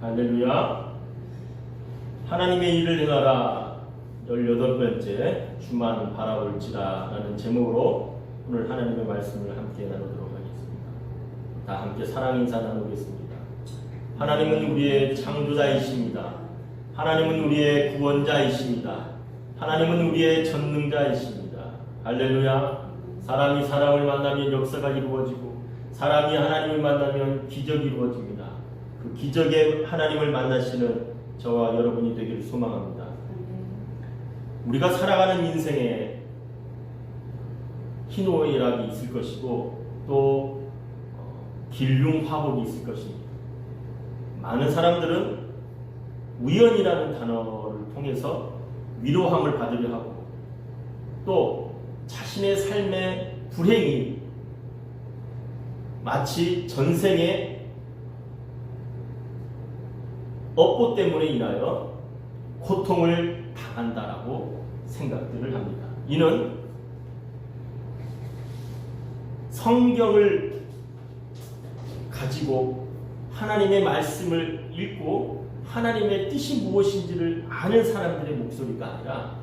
할렐루야. 하나님의 일을 행하라 18번째 주만 바라볼지라 라는 제목으로 오늘 하나님의 말씀을 함께 나누도록 하겠습니다. 다 함께 사랑 인사 나누겠습니다. 하나님은 우리의 창조자이십니다. 하나님은 우리의 구원자이십니다. 하나님은 우리의 전능자이십니다. 할렐루야. 사람이 사람을 만나면 역사가 이루어지고 사람이 하나님을 만나면 기적이 이루어집니다. 그 기적의 하나님을 만나시는 저와 여러분이 되기를 소망합니다. 우리가 살아가는 인생에 희노애락이 있을 것이고 또 길흉화복이 있을 것입니다. 많은 사람들은 우연이라는 단어를 통해서 위로함을 받으려 하고 또 자신의 삶의 불행이 마치 전생의 업보 때문에 인하여 고통을 당한다라고 생각들을 합니다. 이는 성경을 가지고 하나님의 말씀을 읽고 하나님의 뜻이 무엇인지를 아는 사람들의 목소리가 아니라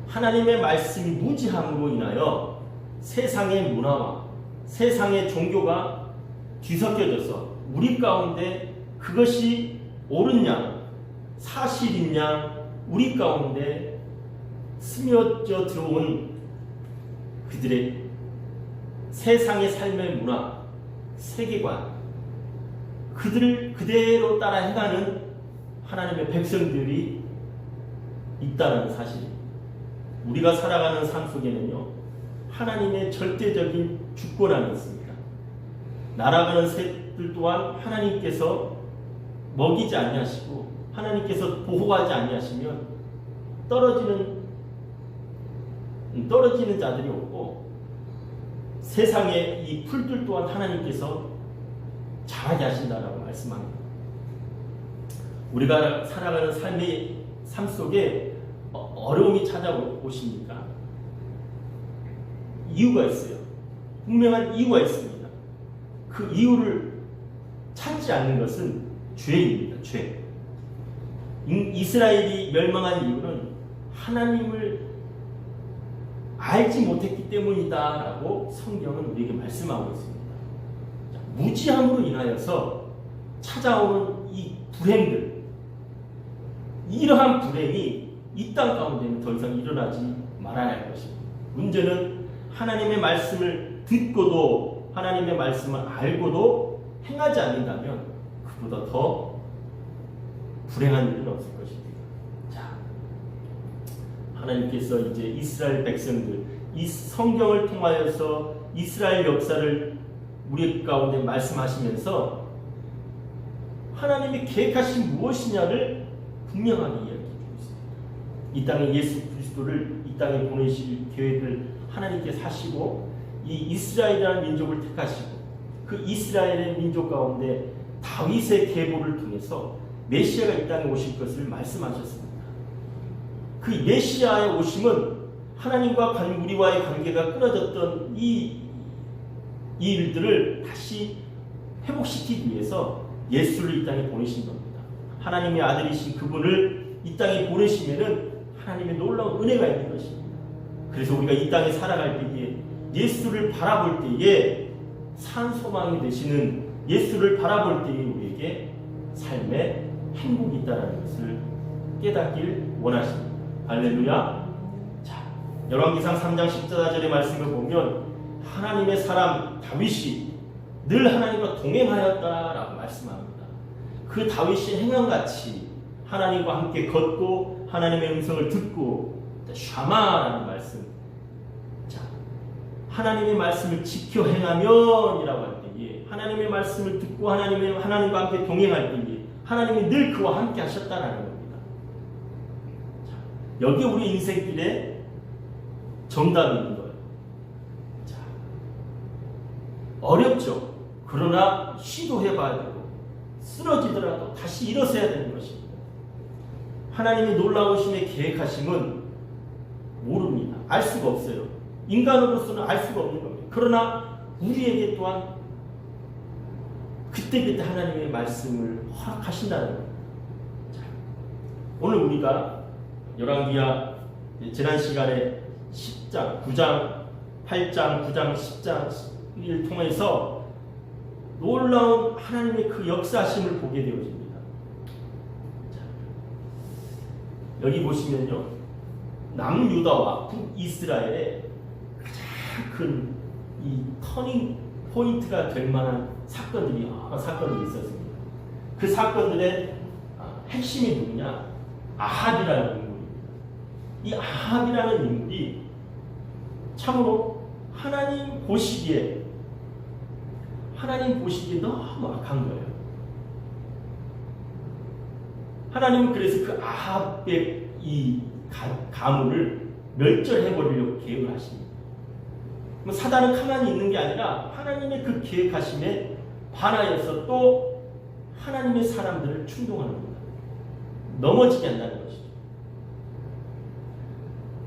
하나님의 말씀이 무지함으로 인하여 세상의 문화와 세상의 종교가 뒤섞여져서 우리 가운데 그것이 옳으냐 사실이냐 우리 가운데 스며져 들어온 그들의 세상의 삶의 문화, 세계관 그들을 그대로 따라 행하는 하나님의 백성들이 있다는 사실입니다. 우리가 살아가는 삶 속에는요 하나님의 절대적인 주권함이 있습니다. 날아가는 새들 또한 하나님께서 먹이지 아니하시고 하나님께서 보호하지 아니하시면 떨어지는 자들이 없고 세상의 이 풀들 또한 하나님께서 자라게 하신다라고 말씀합니다. 우리가 살아가는 삶 속에 어려움이 찾아오십니까? 이유가 있어요. 분명한 이유가 있습니다. 그 이유를 찾지 않는 것은 죄입니다. 죄. 이스라엘이 멸망한 이유는 하나님을 알지 못했기 때문이다라고 성경은 우리에게 말씀하고 있습니다. 무지함으로 인하여서 찾아오는 이 불행들, 이러한 불행이 이 땅 가운데는 더 이상 일어나지 말아야 할 것입니다. 문제는 하나님의 말씀을 듣고도 하나님의 말씀을 알고도 행하지 않는다면 그보다 더 불행한 일은 없을 것입니다. 자, 하나님께서 이제 이스라엘 백성들, 이 성경을 통하여서 이스라엘 역사를 우리 가운데 말씀하시면서 하나님의 계획하신 무엇이냐를 분명하게 이야기해주고 있습니다. 이 땅에 예수 그리스도를 이 땅에 보내실 계획을 하나님께서 하시고 이 이스라엘이라는 민족을 택하시고 그 이스라엘의 민족 가운데 다윗의 계보를 통해서 메시아가 이 땅에 오실 것을 말씀하셨습니다. 그 메시아의 오심은 하나님과 우리와의 관계가 끊어졌던 이 일들을 다시 회복시키기 위해서 예수를 이 땅에 보내신 겁니다. 하나님의 아들이신 그분을 이 땅에 보내시면은 하나님의 놀라운 은혜가 있는 것입니다. 그래서 우리가 이 땅에 살아갈 때에 예수를 바라볼 때에 산소망이 되시는 예수를 바라볼 때에 우리에게 삶에 행복이 있다는 것을 깨닫길 원하십니다. 할렐루야. 자, 열왕기상 3장 14절의 말씀을 보면 하나님의 사람 다윗이 늘 하나님과 동행하였다라고 말씀합니다. 그 다윗이 행함같이 하나님과 함께 걷고 하나님의 음성을 듣고 샤마라는 말씀. 자, 하나님의 말씀을 지켜 행하면이라고 할 때에 하나님의 말씀을 듣고 하나님과 함께 동행할 때에 하나님이 늘 그와 함께 하셨다라는 겁니다. 자, 여기 우리 인생길에 정답이 있는 거예요. 자, 어렵죠. 그러나 시도해봐야 되고 쓰러지더라도 다시 일어서야 되는 것입니다. 하나님의 놀라우심의 계획하심은 모릅니다. 알 수가 없어요. 인간으로서는 알 수가 없는 겁니다. 그러나 우리에게 또한 그때그때 하나님의 말씀을 허락하신다는 거예요. 자, 오늘 우리가 열왕기하 지난 시간에 10장, 9장, 8장, 9장, 10장을 통해서 놀라운 하나님의 그 역사심을 보게 되어집니다. 자, 여기 보시면요, 남유다와 북이스라엘의 가장 큰 이 터닝 포인트가 될 만한 사건들이 여러 사건들이 있었습니다. 그 사건들의 핵심이 누구냐? 아합이라는 인물입니다. 이 아합이라는 인물이 참으로 하나님 보시기에 너무 악한 거예요. 하나님은 그래서 그 아합의 이 가문을 멸절해버리려고 계획을 하십니다. 사단은 가만히 있는 게 아니라 하나님의 그 계획하심에 반하여서 또 하나님의 사람들을 충동하는 겁니다. 넘어지게 한다는 것이죠.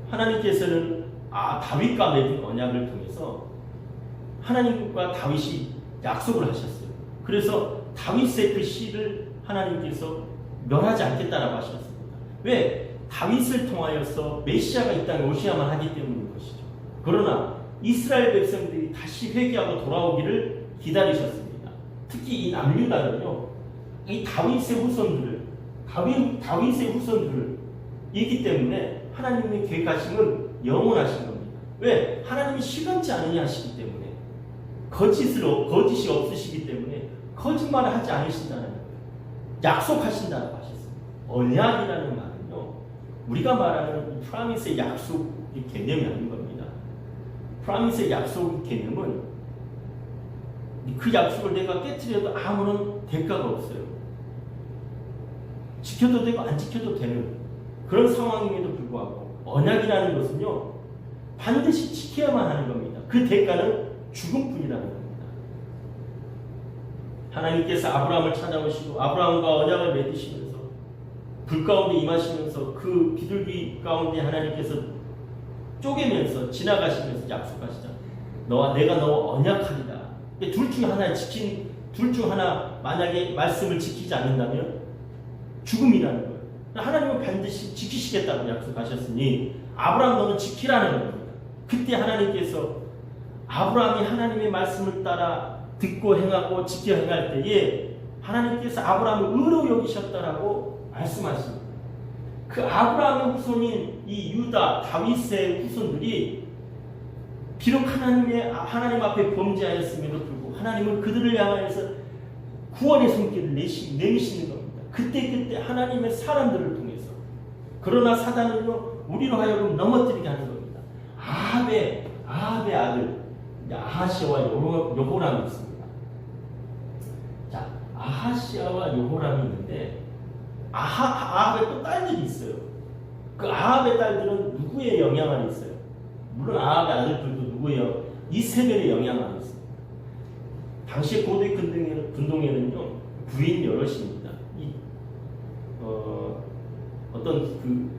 하나님께서는 다윗과 맺은 언약을 통해서 하나님과 다윗이 약속을 하셨어요. 그래서 다윗의 그 씨를 하나님께서 멸하지 않겠다라고 하셨습니다. 왜? 다윗을 통하여서 메시아가 이 땅에 오셔야만 하기 때문인 것이죠. 그러나 이스라엘 백성들이 다시 회개하고 돌아오기를 기다리셨습니다. 특히 이 남유다는요, 이 다윗의 후손들을 이기 때문에 하나님의 계획하심은 영원하신 겁니다. 왜? 하나님이 시간치 않으냐 하시기 때문에, 거짓이 없으시기 때문에 거짓말을 하지 않으신다는 거예요. 약속하신다고 하셨습니다. 언약이라는 말은요, 우리가 말하는 프라미스의 약속의 개념이 아닌 겁니다. 프라미스의 약속 개념은 그 약속을 내가 깨트려도 아무런 대가가 없어요. 지켜도 되고 안 지켜도 되는 그런 상황임에도 불구하고, 언약이라는 것은요, 반드시 지켜야만 하는 겁니다. 그 대가는 죽음뿐이라는 겁니다. 하나님께서 아브라함을 찾아오시고 아브라함과 언약을 맺으시면서 불 가운데 임하시면서 그 비둘기 가운데 하나님께서 쪼개면서 지나가시면서 약속하시잖아요. 내가 너와 언약하리라. 둘 중 하나 만약에 말씀을 지키지 않는다면 죽음이라는 거예요. 하나님은 반드시 지키시겠다고 약속하셨으니 아브라함 너는 지키라는 겁니다. 그때 하나님께서 아브라함이 하나님의 말씀을 따라 듣고 행하고 지켜 행할 때에 하나님께서 아브라함을 의로 여기셨다라고 말씀하십니다. 그 아브라함의 후손인 이 유다, 다윗의 후손들이 비록 하나님 앞에 범죄하였음에도 불구하고 하나님은 그들을 향하여서 구원의 손길을 내미시는 겁니다. 그때 하나님의 사람들을 통해서. 그러나 사단은요, 우리로 하여금 넘어뜨리게 하는 겁니다. 아합의 아들 아하시아와 여호람이 있습니다. 자, 아하시아와 여호람이 있는데 아합의 또 딸들이 있어요. 그 아합의 딸들은 누구의 영향 안에 있어요? 물론 아합의 아들들도 이 세 명의 영향 안에 있습니다. 당시 고대 근동에는요, 부인 여럿입니다. 어떤 그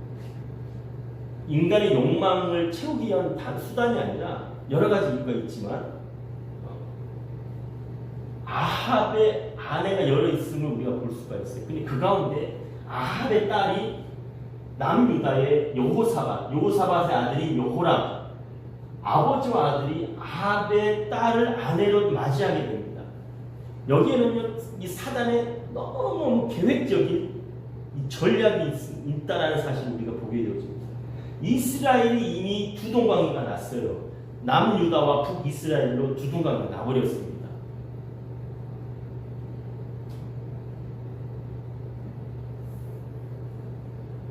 인간의 욕망을 채우기 위한 수단이 아니라 여러 가지 이유가 있지만, 아합의 아내가 여러 있음을 우리가 볼 수가 있어요. 근데 그 가운데 아합의 딸이 남유다의 여호사밧의 아들이 여호람, 아버지와 아들이 아합의 딸을 아내로 맞이하게 됩니다. 여기에는요, 이 사단의 너무너무 계획적인 이 전략이 있다라는 사실을 우리가 보게 되어집니다. 이스라엘이 이미 두동강이가 났어요. 남유다와 북이스라엘로 두동강이 나버렸습니다.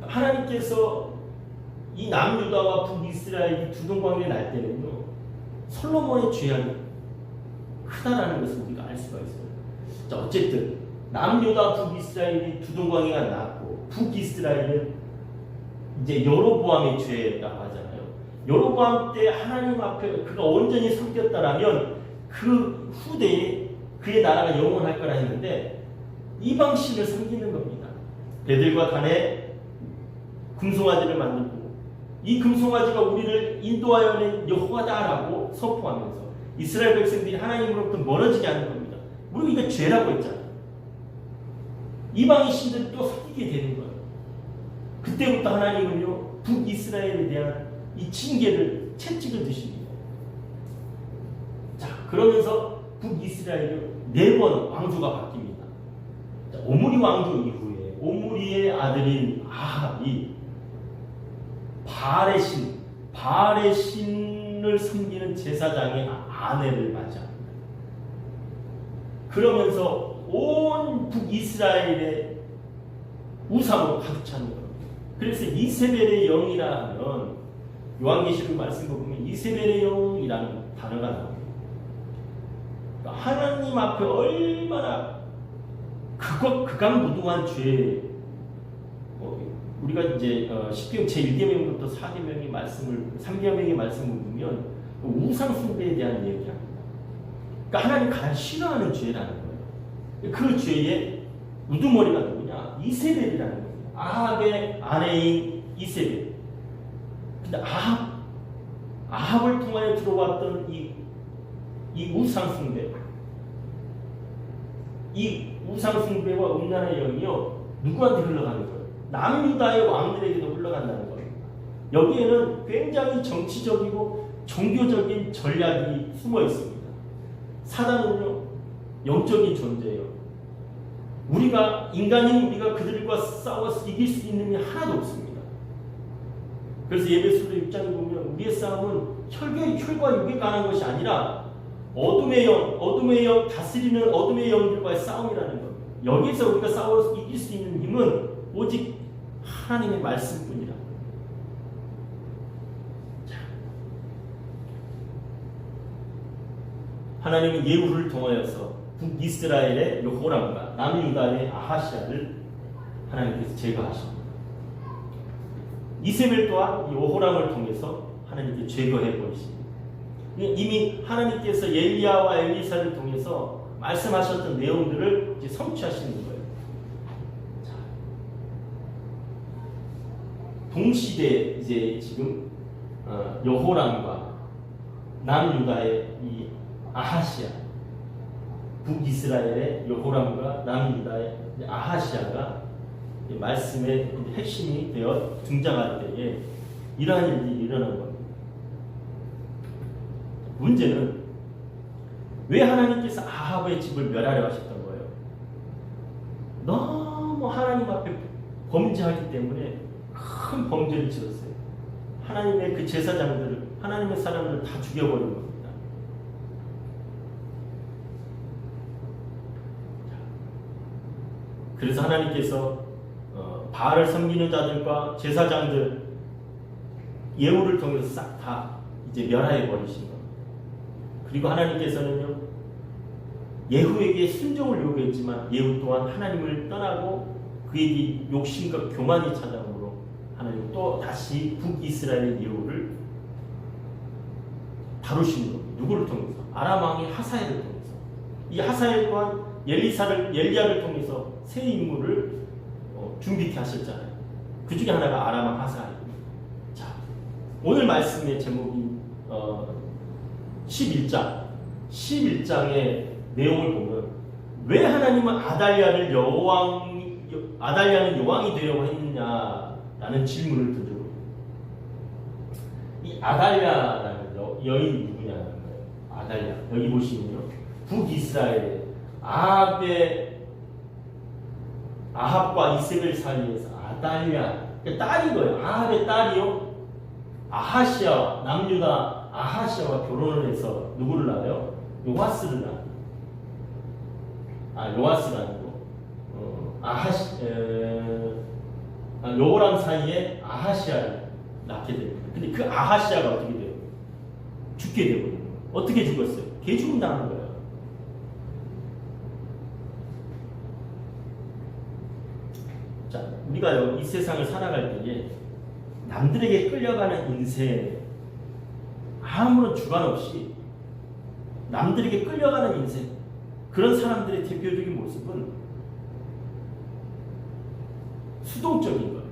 하나님께서 이 남유다와 북이스라엘이 두동강이 날 때는요, 솔로몬의 죄악이 크다라는 것을 우리가 알 수가 있어요. 자, 어쨌든 남유다 북이스라엘이 두동강이가 났고, 북이스라엘은 이제 여로보암의 죄라고 하잖아요. 여로보암 때 하나님 앞에 그가 온전히 섬겼다라면 그 후대에 그의 나라가 영원할 거라 했는데 이방신을 섬기는 겁니다. 베들과 단에 금송아지를 만들고, 이 금송아지가 우리를 인도하여 낸 여호와다라고 선포하면서 이스라엘 백성들이 하나님으로부터 멀어지게 하는 겁니다. 우리가 이거 죄라고 했잖아요. 이방인 신들을 또 속이게 되는 거예요. 그때부터 하나님은요, 북이스라엘에 대한 이 징계를 채찍을 드십니다. 자, 그러면서 북이스라엘이 4번 왕조가 바뀝니다. 자, 오므리 왕조 이후에 오므리의 아들인 아합이 바알의 신을 섬기는 제사장의 아내를 맞이합니다. 그러면서 온 북이스라엘의 우상으로 가득 차는 겁니다. 그래서 이세벨의 영이라 하면 요한계시록 말씀 보면 이세벨의 영이라는 단어가 나옵니다. 그러니까 하나님 앞에 얼마나 극악무도한 죄, 우리가 이제 10계명 제1계명부터 4계명의 말씀을 3계명의 말씀을 보면 우상 숭배에 대한 얘기합니다. 그러니까 하나님 가장 싫어하는 죄라는 거예요. 그 죄의 우두머리가 누구냐? 이세벨이라는 거예요. 아합의 아내인 이세벨. 근데 아합을 통하여 들어왔던 이 우상 숭배, 이 우상 숭배와 음란의 영이요, 누구한테 흘러가는 거예요? 남유다의 왕들에게도 흘러간다는 겁니다. 여기에는 굉장히 정치적이고 종교적인 전략이 숨어 있습니다. 사단은요, 영적인 존재예요. 인간인 우리가 그들과 싸워서 이길 수 있는 게 하나도 없습니다. 그래서 예배소서 6장에 보면 우리의 싸움은 혈과 육에 관한 것이 아니라 어둠의 영, 다스리는 어둠의 영들과의 싸움이라는 겁니다. 여기서 우리가 싸워서 이길 수 있는 힘은 오직 하나님의 말씀뿐이라. 하나님은 예후를 통하여서 북이스라엘의 여호람과 남유다의 아하시아를 하나님께서 제거하십니다. 이세벨 또한 여호람을 통해서 하나님께 제거해 버리십니다. 이미 하나님께서 엘리야와 엘리사를 통해서 말씀하셨던 내용들을 이제 성취하시는 거예요. 자, 동시대 이제 지금 여호람과 남유다의 이 아하시아, 북이스라엘의 여호람과 남유다의 아하시아가 말씀의 핵심이 되어 등장할 때에 이러한 일이 일어난 겁니다. 문제는 왜 하나님께서 아합의 집을 멸하려 하셨던 거예요? 너무 하나님 앞에 범죄하기 때문에 큰 범죄를 지었어요. 하나님의 그 제사장들을, 하나님의 사람들을 다 죽여버린 겁니다. 그래서 하나님께서 바알을 섬기는 자들과 제사장들 예후를 통해서 싹 다 이제 멸하해 버리신 겁니다. 그리고 하나님께서는요, 예후에게 순종을 요구했지만 예후 또한 하나님을 떠나고 그에게 욕심과 교만이 찾아오므로 하나님 또 다시 북이스라엘의 예후를 다루시는 겁니다. 누구를 통해서? 아람 왕의 하사엘을 통해서. 이 하사엘 또한 엘리야를 통해서 새 인물을 준비케 하셨잖아요. 그 중에 하나가 아람 왕 하사엘입니다. 자, 오늘 말씀의 제목이 11장의 내용을 보면 왜 하나님은 아달랴는 여왕이 되려고 했느냐라는 질문을 던져봅니다. 이 아달랴라는 여인이 누구냐는 거예요. 아달랴. 여기 보시면요, 북이스라엘의 아합과 이세벨 사이에서 아달랴, 그러니까 딸인 거예요. 아합의 딸이요, 아하시아, 남유다 아하시아와 결혼을 해서 누구를 낳아요? 요아스를 낳아요. 요아스가 아니고 여호람 사이에 아하시아를 낳게 됩니다. 근데 그 아하시아가 어떻게 돼요? 죽게 되거든요. 어떻게 죽었어요? 개죽음 당한 거예요. 자, 우리가 이 세상을 살아갈 때에 남들에게 끌려가는 인생, 아무런 주관 없이 남들에게 끌려가는 인생, 그런 사람들의 대표적인 모습은 수동적인 거예요.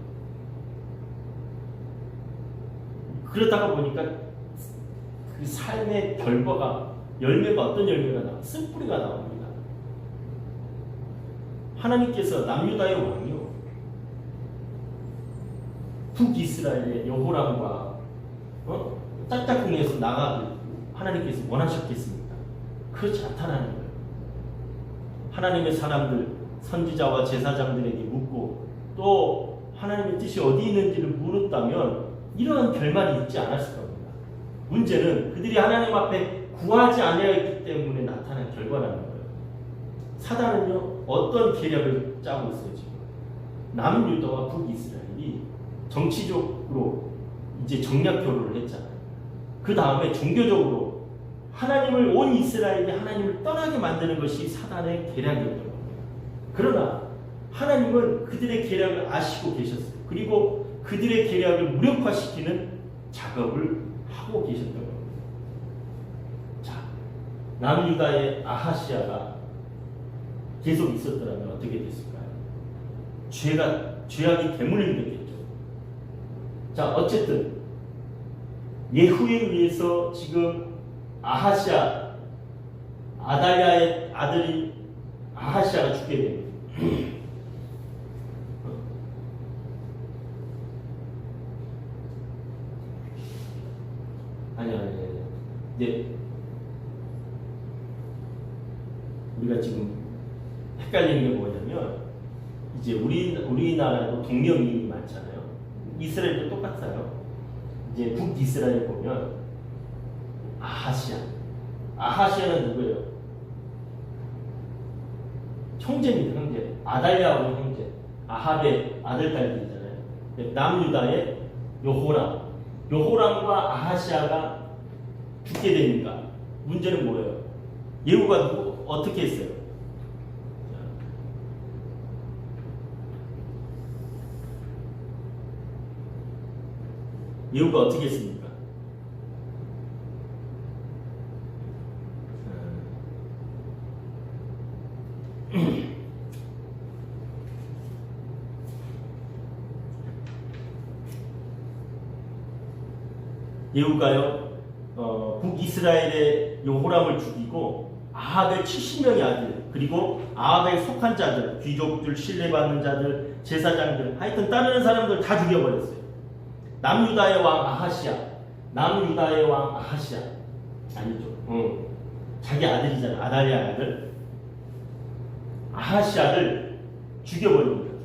그러다가 보니까 그 삶의 열매가 어떤 열매가 나와요? 쓴뿌리가 나옵니다. 하나님께서 남유다의 왕이요 북이스라엘의 여호람과 짝짝꿍에서 나가길 하나님께서 원하셨겠습니까? 그렇지 않다는 거예요. 하나님의 사람들 선지자와 제사장들에게 묻고 또 하나님의 뜻이 어디 있는지를 물었다면 이러한 결말이 있지 않았을 겁니다. 문제는 그들이 하나님 앞에 구하지 아니하였기 때문에 나타난 결과라는 거예요. 사단은요 어떤 계략을 짜고 있어요. 지금 남유다와 북이스라엘이 정치적으로 이제 정략 교류를 했잖아요. 그 다음에 종교적으로 하나님을 온 이스라엘이 하나님을 떠나게 만드는 것이 사단의 계략이었던 겁니다. 그러나 하나님은 그들의 계략을 아시고 계셨어요. 그리고 그들의 계략을 무력화시키는 작업을 하고 계셨던 겁니다. 자, 남유다의 아하시아가 계속 있었더라면 어떻게 됐을까요? 죄악이 대문을 일으켰죠. 자, 어쨌든 예후에 의해서 지금 아하시아, 아달랴의 아들이 아하시아가 죽게 됩니다. 아니. 이제 우리가 지금 헷갈리는 게 뭐냐면 이제 우리나라에도 동명이인이 많잖아요. 이스라엘도 똑같아요. 이제 북이스라엘 보면 아하시아는 누구예요? 형제입니다. 형제. 아달랴하고 형제. 아합의 아들 딸들이잖아요. 남유다의 요호람과 아하시아가 죽게 되니까 문제는 뭐예요? 예후가 어떻게 했어요? 예후가 어떻게 했습니까? 예후가요 북이스라엘의 요호람을 죽이고 아합의 70명의 아들 그리고 아합에 속한 자들 귀족들 신뢰받는 자들 제사장들 하여튼 따르는 사람들 다 죽여버렸어요. 남유다의 왕 아하시아 아니죠. 자기 아들이잖아. 아달랴 아들 아하시아를 죽여버립니다.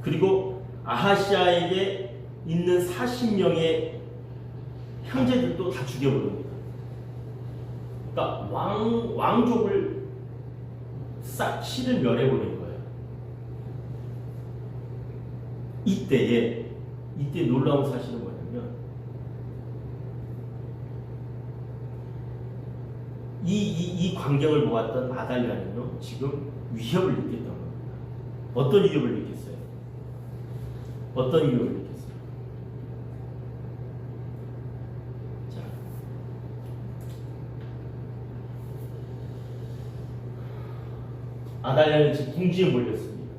그리고 아하시아에게 있는 40명의 형제들도 다 죽여버립니다. 그러니까 왕족을 싹 실을 멸해버린 거예요. 이때 놀라운 사실은 뭐냐면 이 광경을 보았던 아달랴는요 지금 위협을 느꼈던 겁니다. 어떤 위협을 느꼈어요? 어떤 위협을 느꼈어요? 자, 아달랴는 지금 궁지에 몰렸습니다.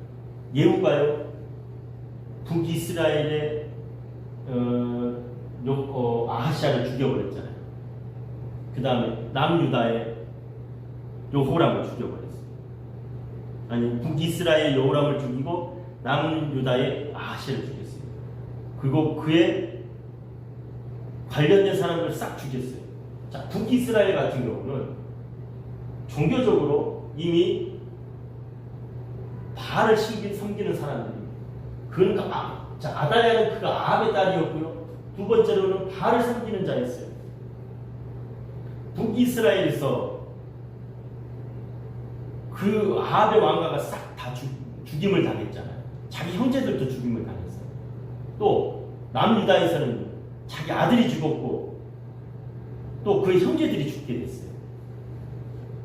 예후가요 북이스라엘의 아하시아를 죽여버렸잖아요. 그 다음에 남유다의 요호람을 죽여버렸어요. 아니 북이스라엘 여호람을 죽이고 남유다의 아하시아를 죽였어요. 그리고 그에 관련된 사람들을 싹 죽였어요. 자, 북이스라엘 같은 경우는 종교적으로 이미 바알을 섬기는 사람들입니다. 그러니까 아달랴는 그가 아합의 딸이었고요. 두 번째로는 바알을 섬기는 자였어요. 북이스라엘에서 그 아합의 왕가가 싹 다 죽임을 당했잖아요. 자기 형제들도 죽임을 당했어요. 또 남유다에서는 자기 아들이 죽었고 또 그 형제들이 죽게 됐어요.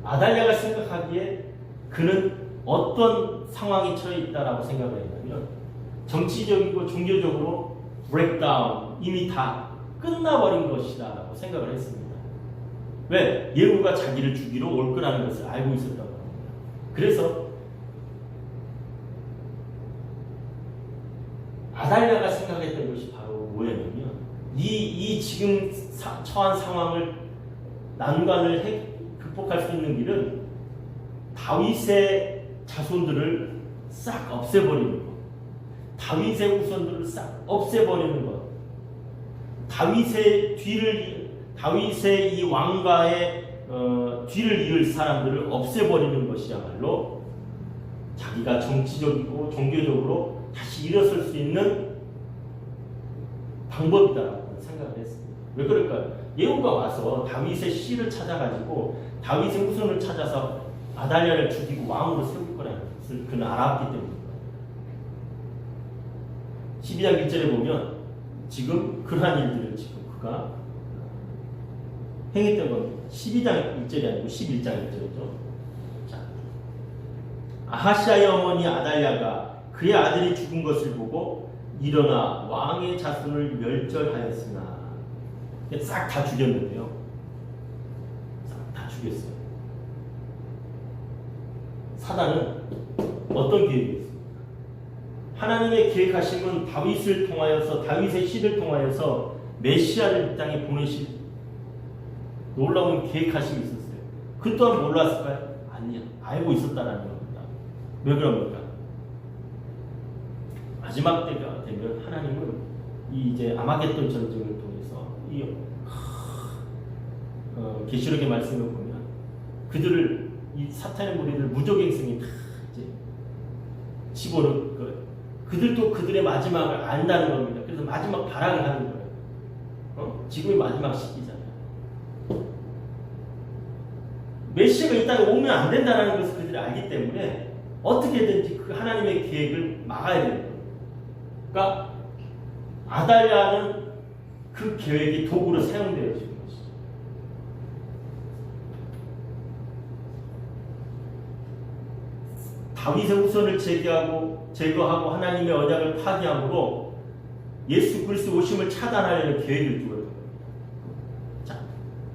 아달랴가 생각하기에 그는 어떤 상황에 처해 있다라고 생각을 했냐면 정치적이고 종교적으로 브레이크다운 이미 다 끝나버린 것이다라고 생각을 했습니다. 왜? 예후가 자기를 죽이러 올 거라는 것을 알고 있었던 겁니다. 그래서 아달랴가 생각했던 것이 바로 뭐였냐면 이 지금 처한 상황을 난관을 극복할 수 있는 길은 다윗의 자손들을 싹 없애버리는 것, 다윗의 후손들을 싹 없애버리는 것, 다윗의 이 왕가의 뒤를 이을 사람들을 없애버리는 것이야말로 자기가 정치적이고 종교적으로 다시 일어설 수 있는 방법이다라고 생각을 했습니다. 왜 그럴까요? 예후가 와서 다윗의 씨를 찾아가지고 다윗의 후손을 찾아서 아달랴를 죽이고 왕으로 세울 거라는 것을 그는 알았기 때문입니다. 12장 1절에 보면 지금 그러한 일들을 지금 그가 행했던 겁니다. 12장 1절이 아니고 11장 1절이죠. 자, 아하시아의 어머니 아달랴가 그의 아들이 죽은 것을 보고 일어나 왕의 자손을 멸절하였으나 싹 다 죽였는데요. 싹 다 죽였어요. 사단은 어떤 계획이 있습니까? 하나님의 계획하심은 다윗을 통하여서 다윗의 씨를 통하여서 메시아를 이 땅에 보내실 놀라운 계획하심이 있었어요. 그 또한 몰랐을까요? 아니요. 알고 있었다는 겁니다. 왜 그럽니까? 마지막 때가 되면 하나님은 이제 아마겟돈 전쟁을 통해서 계시록의 말씀을 보면 그들을 이 사탄의 무리들 무적행성이 다 이제 집어넣은 그들도 그들의 마지막을 안다는 겁니다. 그래서 마지막 발악을 하는 거예요. 지금이 마지막 시기잖아요. 메시아가 이 땅에 오면 안 된다는 것을 그들이 알기 때문에 어떻게든지 그 하나님의 계획을 막아야 되는 거예요. 그러니까 아달랴는 그 계획이 도구로 사용되어지는 것이죠. 다윗의 후손을 제거하고 하나님의 언약을 파기함으로 예수 그리스도 오심을 차단하려는 계획을 두었던 겁니다. 자,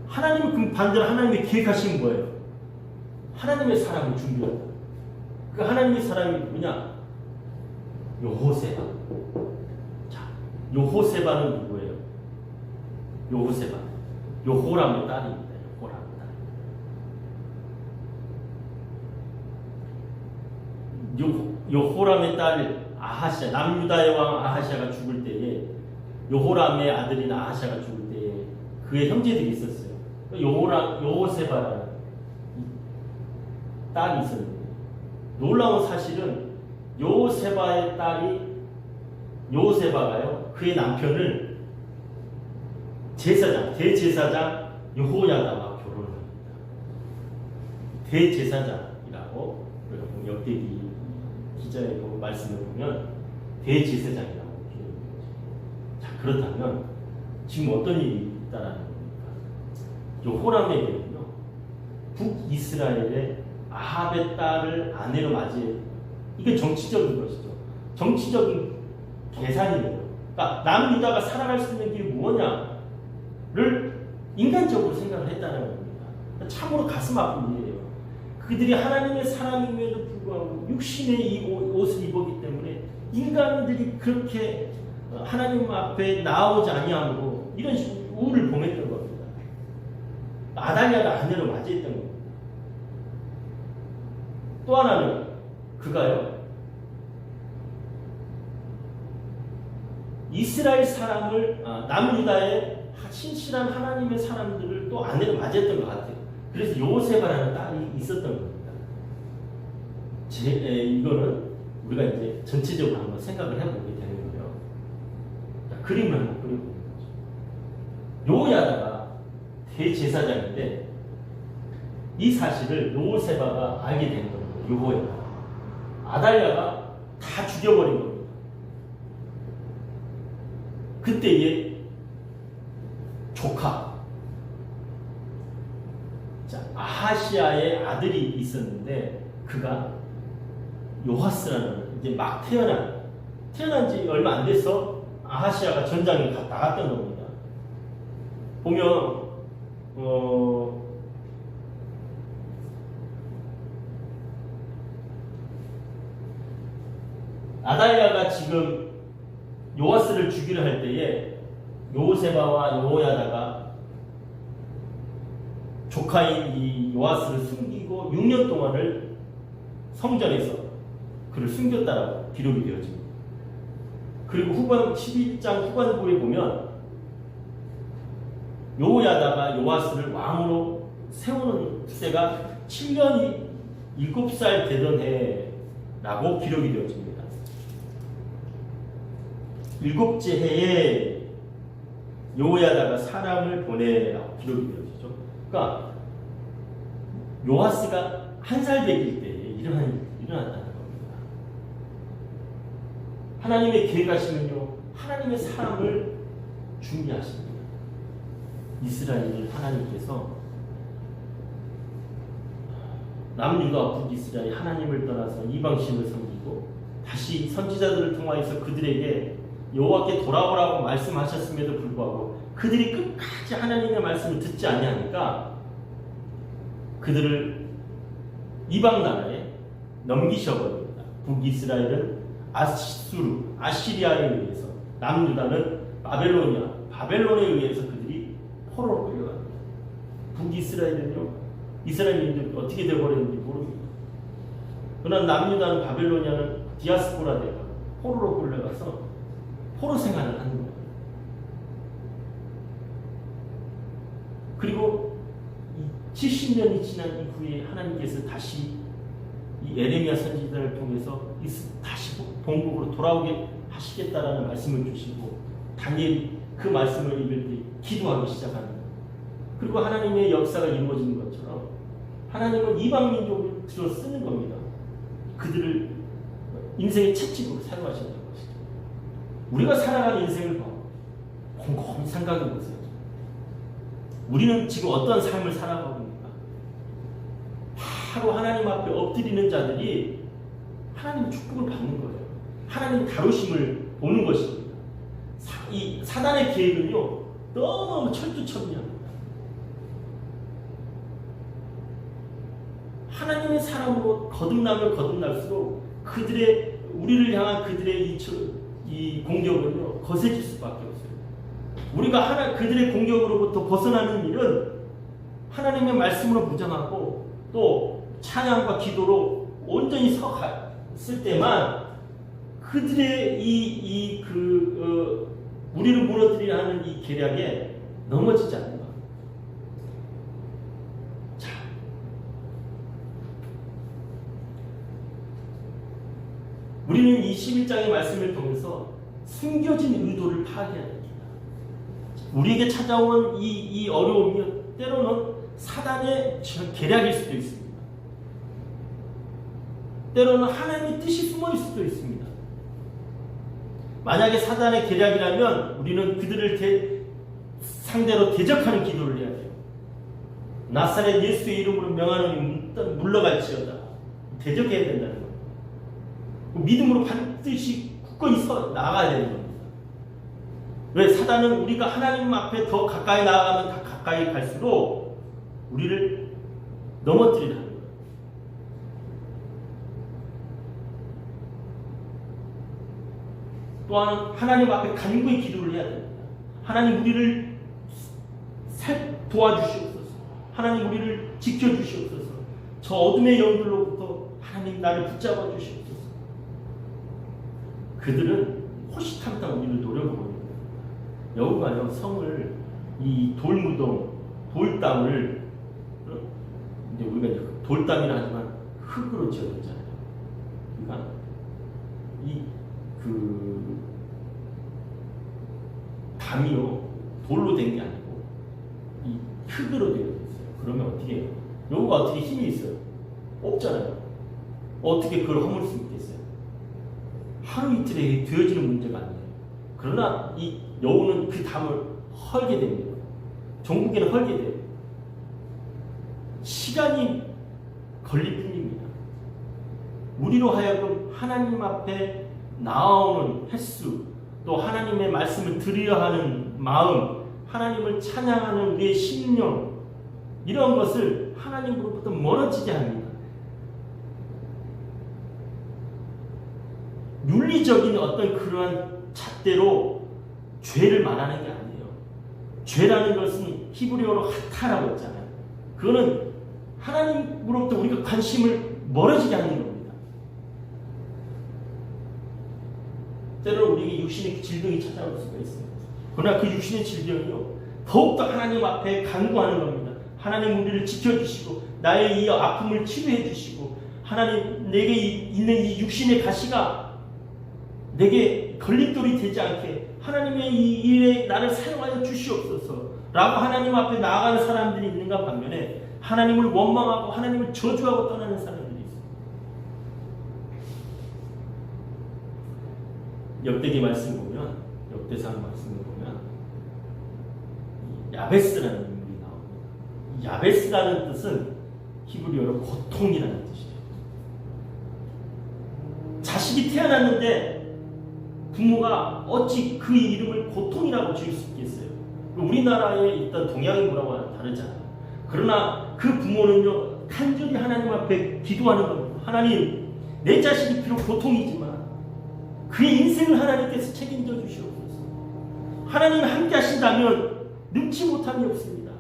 하나님은 그 반대로 하나님의 계획하신 거예요. 하나님의 사람을 준비한다. 그 하나님의 사람이 누구냐? 여호세바. 자, 여호세바는 누구예요? 여호세바. 여호람의 딸입니다. 여호람의 딸. 여호람의 딸 아하시아, 남유다의 왕 아하시아가 죽을 때에 여호람의 아들인 아하시아가 죽을 때에 그의 형제들이 있었어요. 여호세바라는 딸이 있었는데 놀라운 사실은 여호세바의 딸이 여호세바가요 그의 남편을 대제사장 여호야다와 결혼을 합니다. 대제사장이라고 여러분 역대기 기자의 말씀을 보면 대제사장이라고 표현합니다. 자, 그렇다면 지금 어떤 일이 있다라는 겁니까? 여호람에게는요 북이스라엘의 아합의 딸을 아내로 맞이해. 이게 정치적인 것이죠. 정치적인 계산이에요. 그러니까 남유다가 살아갈 수 있는 길이 무엇냐를 인간적으로 생각을 했다는 겁니다. 참으로 가슴 아픈 일이에요. 그들이 하나님의 사람임에도 불구하고 육신의 이 옷을 입었기 때문에 인간들이 그렇게 하나님 앞에 나오지 아니함으로 이런 우를 범했던 겁니다. 아달랴를 아내로 맞이했던 겁니다. 또 하나는 그가요 이스라엘 사람을 남유다의 신실한 하나님의 사람들을 또 아내로 맞이했던 것 같아요. 그래서 요세바라는 딸이 있었던 겁니다. 이거는 우리가 이제 전체적으로 한번 생각을 해보게 되는 거예요. 자, 그림을 한번 그려보는 거죠. 요야다가 대제사장인데 이 사실을 요세바가 알게 된 거예요. 요호야 아달랴가 다 죽여버린 겁니다. 그때의 조카 아하시아의 아들이 있었는데 그가 요하스라는 이제 막 태어난 지 얼마 안 돼서 아하시아가 전장에 나갔던 겁니다. 보면 아달랴가 지금 요하스를 죽이려 할 때에 요세바와 여호야다가 조카인 이 요하스를 숨기고 6년 동안을 성전에서 그를 숨겼다라고 기록이 되어집니다. 그리고 11장 후반부에 보면 여호야다가 요아스를 왕으로 세우는 때가 7년이 7살 되던 해라고 기록이 되어집니다. 7째 해에 여호야다가 사람을 보내라고 기록이 되어지죠. 그러니까 요아스가 1살 되길 때 일어났다는 겁니다. 하나님의 계획하시면요, 하나님의 사람을 준비하십니다. 이스라엘을 하나님께서 남유다와 북이스라엘 하나님을 떠나서 이방신을 섬기고 다시 선지자들을 통하여서 그들에게 여호와께 돌아오라고 말씀하셨음에도 불구하고 그들이 끝까지 하나님의 말씀을 듣지 아니하니까 그들을 이방 나라에 넘기셔버립니다. 북이스라엘은 아수르, 아시리아에 의해서, 남유다는 바벨론에 의해서 그들이 포로로 끌려갑니다. 북이스라엘은요, 이스라엘인들이 어떻게 되어버렸는지 모릅니다. 그러나 남유다는 바벨로니아는 디아스포라대가 포로로 끌려가서 포로 생활을 하는 거예요. 그리고 70년이 지난 이후에 하나님께서 다시 이 에레미야 선지자를 통해서 다시 본국으로 돌아오게 하시겠다라는 말씀을 주시고 다니엘이 그 말씀을 읽을 때 기도하기 시작합니다. 그리고 하나님의 역사가 이루어지는 것처럼 하나님은 이방 민족을 들어 쓰는 겁니다. 그들을 인생의 채찍으로 사용하신다는 것이죠. 우리가 살아가는 인생을 곰곰이 생각해 보세요. 우리는 지금 어떤 삶을 살아가고 있는가? 바로 하나님 앞에 엎드리는 자들이 하나님의 축복을 받는 거예요. 하나님의 다루심을 보는 것입니다. 이 사단의 계획은요, 너무 철두철미합니다. 하나님의 사람으로 거듭나면 거듭날수록 우리를 향한 그들의 이 공격은요, 거세질 수밖에 없어요. 우리가 그들의 공격으로부터 벗어나는 일은 하나님의 말씀으로 무장하고 또 찬양과 기도로 온전히 서갔을 때만 그들의 우리를 무너뜨리려 하는 이 계략에 넘어지지 않는 것. 자, 우리는 이 11장의 말씀을 통해서 숨겨진 의도를 파악해야 됩니다. 우리에게 찾아온 이 어려움이 때로는 사단의 계략일 수도 있습니다. 때로는 하나님의 뜻이 숨어있을 수도 있습니다. 만약에 사단의 계략이라면 우리는 그들을 상대로 대적하는 기도를 해야 돼요. 나사렛 예수의 이름으로 명하노니 물러갈지어다. 대적해야 된다는 거예요. 믿음으로 반드시 굳건히 나아가야 되는 겁니다. 왜? 사단은 우리가 하나님 앞에 더 가까이 나아가면 더 가까이 갈수록 우리를 넘어뜨리려 하는 거예요. 또한 하나님 앞에 간구의 기도를 해야 됩니다. 하나님 우리를 도와주시옵소서. 하나님 우리를 지켜주시옵소서. 저 어둠의 영들로부터 하나님 나를 붙잡아 주시옵소서. 그들은 호시탐탐 우리를 노려보거든요. 여우가요, 성을 이 돌무덤, 돌담을, 이제 우리가 돌담이라 하지만 흙으로 지어졌잖아요. 그러니까 담이요, 돌로 된 게 아니고 이 흙으로 되어 있어요. 그러면 어떻게 해요? 여우가 어떻게 힘이 있어요? 없잖아요. 어떻게 그걸 허물 수 있겠어요? 하루 이틀에 되어지는 문제가 아니에요. 그러나 이 여우는 그 담을 헐게 됩니다. 종국에는 헐게 돼요. 시간이 걸릴 뿐입니다. 우리로 하여금 하나님 앞에 나아오는 횟수, 또 하나님의 말씀을 들으려 하는 마음, 하나님을 찬양하는 우리의 심령, 이런 것을 하나님으로부터 멀어지게 합니다. 윤리적인 어떤 그러한 잣대로 죄를 말하는 게 아니에요. 죄라는 것은 히브리어로 하타라고 했잖아요. 그거는 하나님으로부터 우리가 관심을 멀어지게 하는 겁니다. 때로는 우리에게 육신의 질병이 찾아올 수가 있어요. 그러나 그 육신의 질병이요 더욱더 하나님 앞에 간구하는 겁니다. 하나님 우리를 지켜주시고 나의 이 아픔을 치료해 주시고 하나님 내게 있는 이 육신의 가시가 내게 걸림돌이 되지 않게 하나님의 이 일에 나를 사용하여 주시옵소서 라고 하나님 앞에 나아가는 사람들이 있는가 반면에 하나님을 원망하고 하나님을 저주하고 떠나는 사람들이 있습니다. 역대기 말씀 보면 역대상 말씀을 보면 야베스라는 인물이 나옵니다. 야베스라는 뜻은 히브리어로 고통이라는 뜻이에요. 자식이 태어났는데 부모가 어찌 그 이름을 고통이라고 지을 수 있겠어요? 우리나라에 있던 동양 인구라고는 다르잖아요. 그러나 그 부모는요 간절히 하나님 앞에 기도하는 겁니다. 하나님 내 자식이 비록 고통이지만 그의 인생을 하나님께서 책임져 주시옵소서. 하나님 함께 하신다면 능치 못함이 없습니다.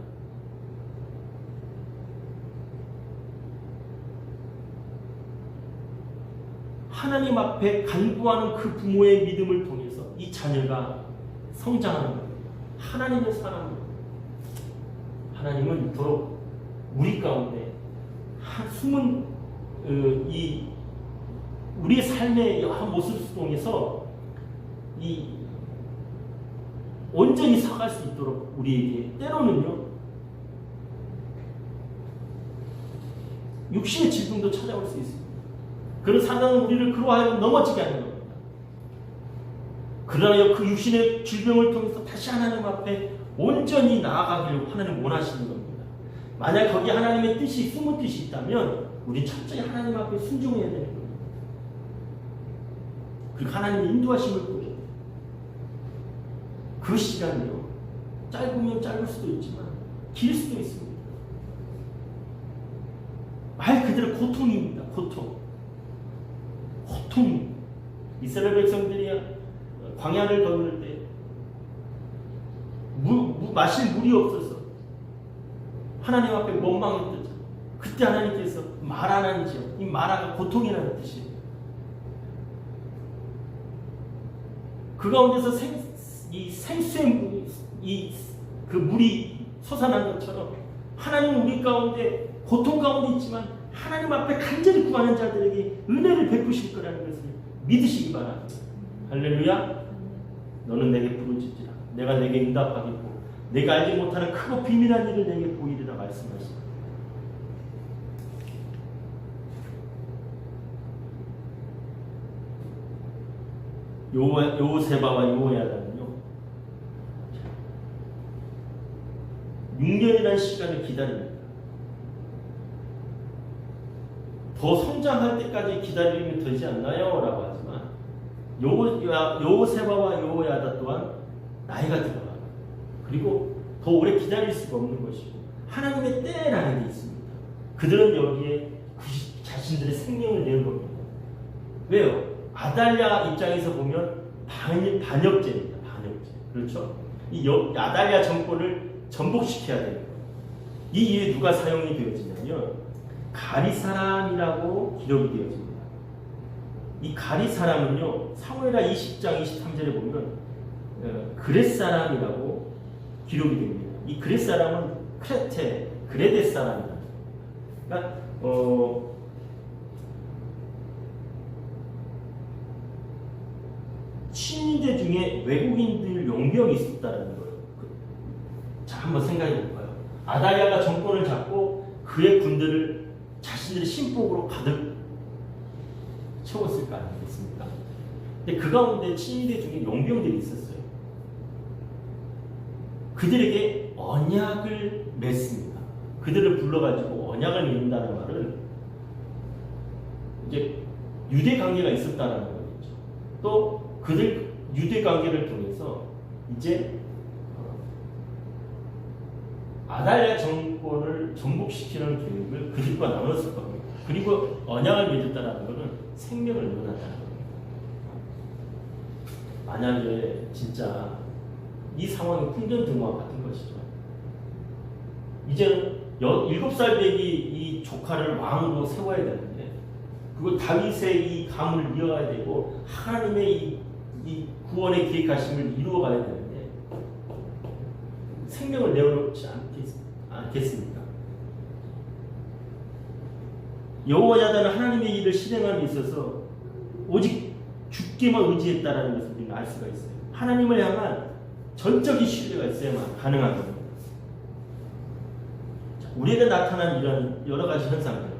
하나님 앞에 간구하는 그 부모의 믿음을 통해서 이 자녀가 성장하는 겁니다. 하나님의 사랑으로. 하나님은 도록 우리 가운데 숨은 이 우리의 삶의 여러 모습 통해서 이 온전히 서갈 수 있도록 우리에게 때로는요 육신의 질병도 찾아올 수 있습니다. 그런 사단은 우리를 그로하여 넘어지게 하는 겁니다. 그러나 그 육신의 질병을 통해서 다시 하나님 앞에 온전히 나아가기를 하나님 원하시는 겁니다. 만약 거기에 하나님의 뜻이 숨은 뜻이 있다면 우리 철저히 하나님 앞에 순종해야 되는 겁니다. 그리고 하나님의 인도하심을 보여야 돼요. 그 시간이요 짧으면 짧을 수도 있지만 길 수도 있습니다. 말 그대로 고통입니다. 고통. 이스라엘 백성들이 광야를 건널 때 마실 물이 없어서 하나님 앞에 원망했던 그때 하나님께서 마라라는 지역, 이 마라가 고통이라는 뜻이에요. 그 가운데서 생수의 그 물이 솟아난 것처럼 하나님은 우리 가운데 고통 가운데 있지만 하나님 앞에 간절히 구하는 자들에게 은혜를 베푸실 거라는 것을 믿으시기 바랍니다. 할렐루야. 너는 내게 부르짖으라. 내가 내게 응답하겠고 내가 알지 못하는 크고 비밀한 일을 내게 보이리라 말씀하십니다. 요세바와 요야다는요 6년이라는 시간을 기다립니다. 더 성장할 때까지 기다리면 되지 않나요? 라고 하지만 요세바와 요야다 또한 나이가 들어가요. 그리고 더 오래 기다릴 수가 없는 것이고 하나님의 때라는 게 있습니다. 그들은 여기에 자신들의 생명을 내는 겁니다. 왜요? 아달랴 입장에서 보면 반역죄입니다. 반역죄. 그렇죠? 이 아달랴 정권을 전복시켜야 돼요. 이 일에 누가 사용이 되어지냐면 가리 사람이라고 기록이 되어집니다. 이 가리 사람은요 사무엘하 20장 23절에 보면 그렛 사람이라고 기록이 됩니다. 이 그렛 사람은 그레데 사람이다. 그러니까 친위대 중에 외국인들 용병이 있었다는 거예요. 자, 한번 생각해 볼까요? 아달랴가 정권을 잡고 그의 군대를 자신들의 신복으로 가득 채웠을 거 아니겠습니까? 근데 그 가운데 친위대 중에 용병들이 있었어요. 그들에게 언약을 맺습니다. 그들을 불러가지고 언약을 맺는다는 말은 이제 유대 관계가 있었다는 거겠죠. 또 그들 유대 관계를 통해서 이제 아달랴 정권을 정복시키는 계획을 그들과 나눴을 겁니다. 그리고 언약을 맺었다는 것은 생명을 내어놨다는 겁니다. 만약에 진짜 이 상황이 풍전등화 같은 것이죠. 이제는 7살 되기 이 조카를 왕으로 세워야 되는데 그거 다윗의 이 감을 이어가야 되고 하나님의 이 이 구원의 계획하심을 이루어가야 되는데 생명을 내어놓지 않겠습니까? 여호와 야다는 하나님의 일을 실행함에 있어서 오직 주께만 의지했다라는 것을 우리는 알 수가 있어요. 하나님을 향한 전적인 신뢰가 있어야만 가능한 겁니다. 우리에게 나타난 이런 여러 가지 현상들,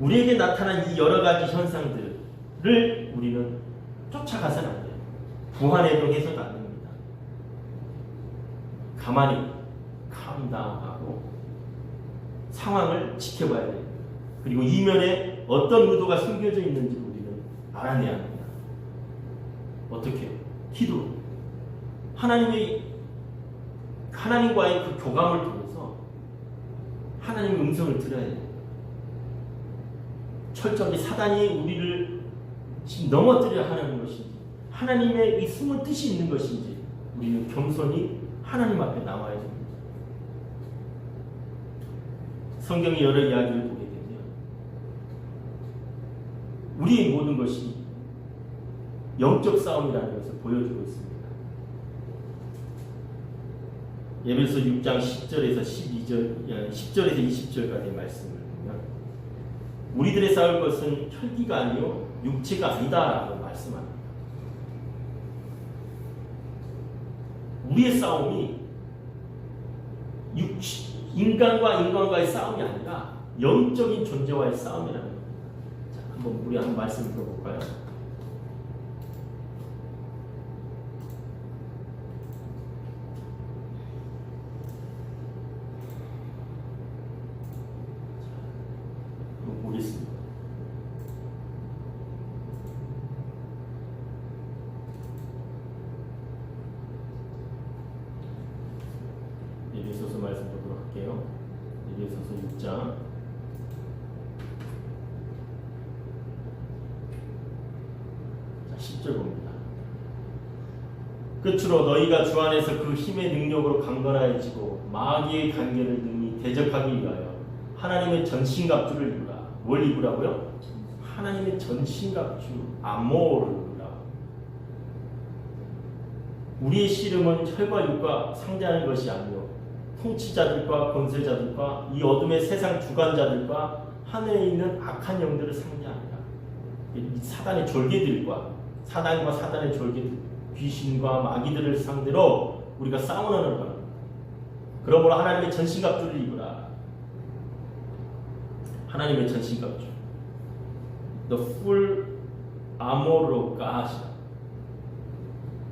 우리에게 나타난 이 여러 가지 현상들을 우리는 쫓아가서는 안 돼요. 부안해동해서도 안 됩니다. 가만히 감당하고 상황을 지켜봐야 돼요. 그리고 이면에 어떤 의도가 숨겨져 있는지 우리는 알아내야 합니다. 어떻게? 기도. 하나님과의 그 교감을 통해서 하나님의 음성을 들어야 돼요. 철저히 사단이 우리를 지금 넘어뜨려 하는 것인지, 하나님의 이 숨은 뜻이 있는 것인지, 우리는 겸손히 하나님 앞에 나와야 됩니다. 성경의 여러 이야기를 보게 되면 우리의 모든 것이 영적 싸움이라는 것을 보여주고 있습니다. 에베소 6장 10절에서 10절에서 20절까지의 말씀을 보면 우리들의 싸울 것은 혈기가 아니요 육체가 아니다라고 말씀합니다. 우리의 싸움이 인간과의 싸움이 아니라 영적인 존재와의 싸움이라는 겁니다. 자, 우리 한번 말씀을 들어볼까요? 보겠습니다. 에베소서 말씀 보도록 할게요. 에베소서 6장 10절 봅니다. 끝으로 너희가 주 안에서 그 힘의 능력으로 강건하여지고 마귀의 관계를 능히 대적하기 위하여 하나님의 전신갑주를 입으라. 뭘 입으라고요? 하나님의 전신갑주 아모를 입으라. 우리의 씨름은 혈과 육과 상대하는 것이 아니요 통치자들과 권세자들과 이 어둠의 세상 주관자들과 하늘에 있는 악한 영들을 상대합니다. 사단의 졸개들과 사단의 졸개들, 귀신과 마귀들을 상대로 우리가 싸우는 겁니다. 그러므로 하나님의 전신갑주를 입으라. 하나님의 전신갑주, the full armor of God.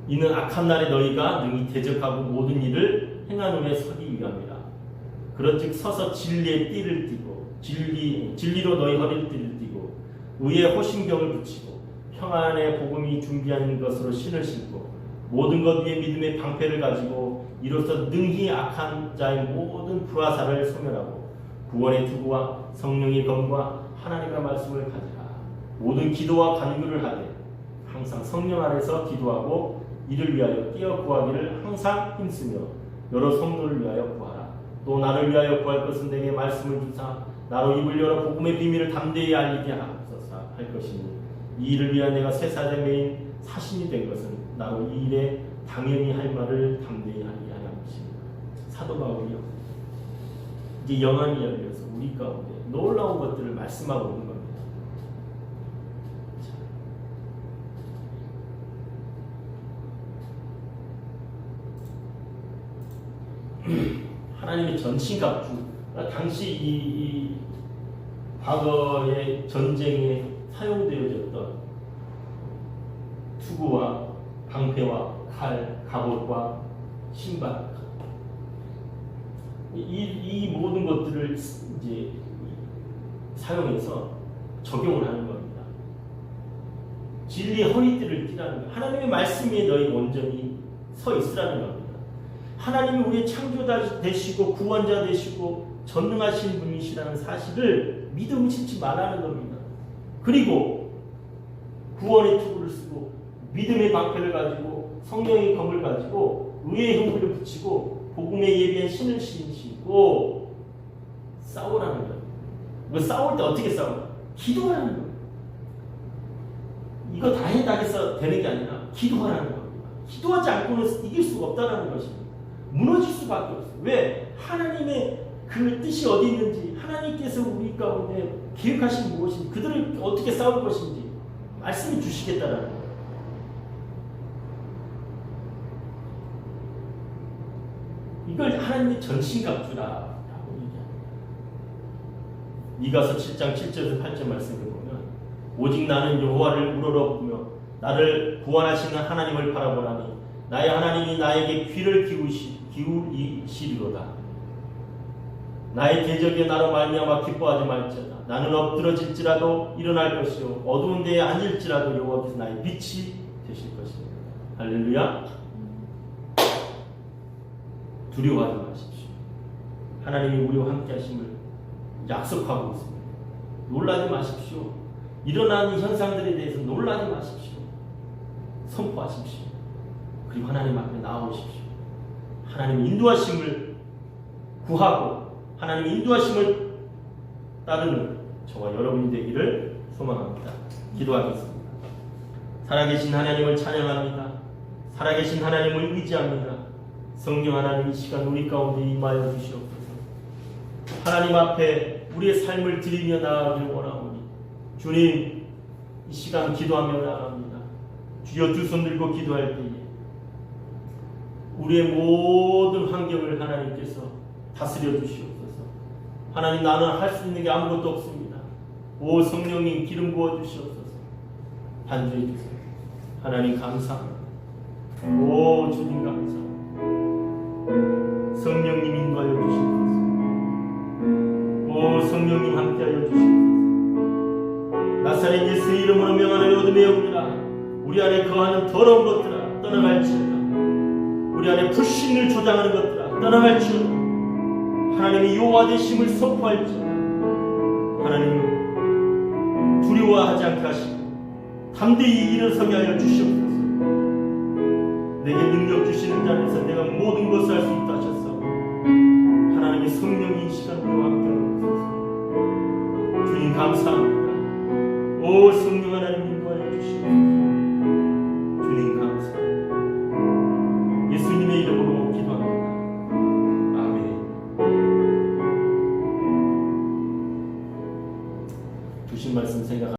이는 악한 날에 너희가 능히 대적하고 모든 일을 행한 후에 서기 위함이라. 그런즉 서서 진리의 띠를 띠고 진리로 너희 허리를 띠를 띠고 의의 호신경을 붙이고 평안의 복음이 준비한 것으로 신을 신고 모든 것 위에 믿음의 방패를 가지고 이로써 능히 악한 자의 모든 불화살을 소멸하고 구원의 투구와 성령의 검과 하나님의 말씀을 가지라. 모든 기도와 간구를 하되 항상 성령 안에서 기도하고 이를 위하여 뛰어 구하기를 항상 힘쓰며 여러 성도를 위하여 구하라. 또 나를 위하여 구할 것은 내게 말씀을 주사 나로 입을 열어 복음의 비밀을 담대히 알리게 하소서 할 것이니 이 일을 위하여 내가 쇠사대 메인 사신이 된 것은 나로 이 일에 당연히 할 말을 담대히 하게 하는 것입니다. 사도 바울이요, 이제 영안이 열려서 우리 가운데 놀라운 것들을 말씀하고 있는 겁니다. 하나님의 전신갑주, 당시 이 과거의 전쟁에 사용되어졌던 투구와 방패와 칼, 갑옷과 신발, 이 모든 것들을 이제 사용해서 적용을 하는 겁니다. 진리의 허리띠를 띠라는 것, 하나님의 말씀에 너희 온전히 서 있으라는 겁니다. 하나님이 우리의 창조자 되시고 구원자 되시고 전능하신 분이시라는 사실을 믿음 의심치 말라는 겁니다. 그리고 구원의 투구를 쓰고 믿음의 방패를 가지고 성령의 검을 가지고 의의 형구를 붙이고 복음에 예비한 신을 신고 싸우라는 거예요. 싸울 때 어떻게 싸워요? 기도하는 거예요. 이거 다 해서 되는 게 아니라 기도하라는 겁니다. 기도하지 않고는 이길 수가 없다는 것입니다. 무너질 수밖에 없어요. 왜? 하나님의 그 뜻이 어디 있는지, 하나님께서 우리 가운데 계획하신 무엇인지, 그들을 어떻게 싸울 것인지 말씀해 주시겠다라는 거예요. 이걸 하나님의 전신갑주라고 얘기합니다. 미가서 7장 7절에서 8절 말씀을 보면 오직 나는 여호와를 우러러보며 나를 구원하시는 하나님을 바라보라니 나의 하나님이 나에게 귀를 기울이시리로다. 나의 대적에 나로 말미암아 기뻐하지 말지어다. 나는 엎드러질지라도 일어날 것이요 어두운 데에 앉을지라도 여호와께서 나의 빛이 되실 것입니다. 할렐루야. 두려워하지 마십시오. 하나님이 우리와 함께 하심을 약속하고 있습니다. 놀라지 마십시오. 일어나는 현상들에 대해서 놀라지 마십시오. 선포하십시오. 그리고 하나님 앞에 나오십시오. 하나님의 인도하심을 구하고 하나님의 인도하심을 따르는 저와 여러분이 되기를 소망합니다. 기도하겠습니다. 살아계신 하나님을 찬양합니다. 살아계신 하나님을 의지합니다. 성령 하나님 이 시간 우리 가운데 임하여 주시옵소서. 하나님 앞에 우리의 삶을 드리며 나아가길 원하오니 주님 이 시간 기도하며 나아갑니다. 주여 두 손 들고 기도할 때에 우리의 모든 환경을 하나님께서 다스려 주시옵소서. 하나님 나는 할 수 있는 게 아무것도 없습니다. 오 성령님 기름 부어 주시옵소서. 반주해 주세요. 하나님 감사합니다. 오 주님 감사합니다. 성령님 인도하여 주시옵소서. 오 성령님 함께하여 주시옵소서. 나사렛 예수의 이름으로 명하는 어둠의 영들아 우리 안에 거하는 더러운 것들아 떠나갈지어다. 우리 안에 불신을 조장하는 것들아 떠나갈지어다. 하나님의 여호와 되심을 선포할지어다. 하나님 두려워하지 않게 하시고 담대히 일어서게 하여 주시옵소서. 내게 능력 주시는 자 안에서 내가 모든 것을 할 수 있다 하셨어. 하나님의 성령이 이 시간 우리와 함께하옵소서. 주님 감사합니다. 오 성령 하나님 인도하여 주시옵소서.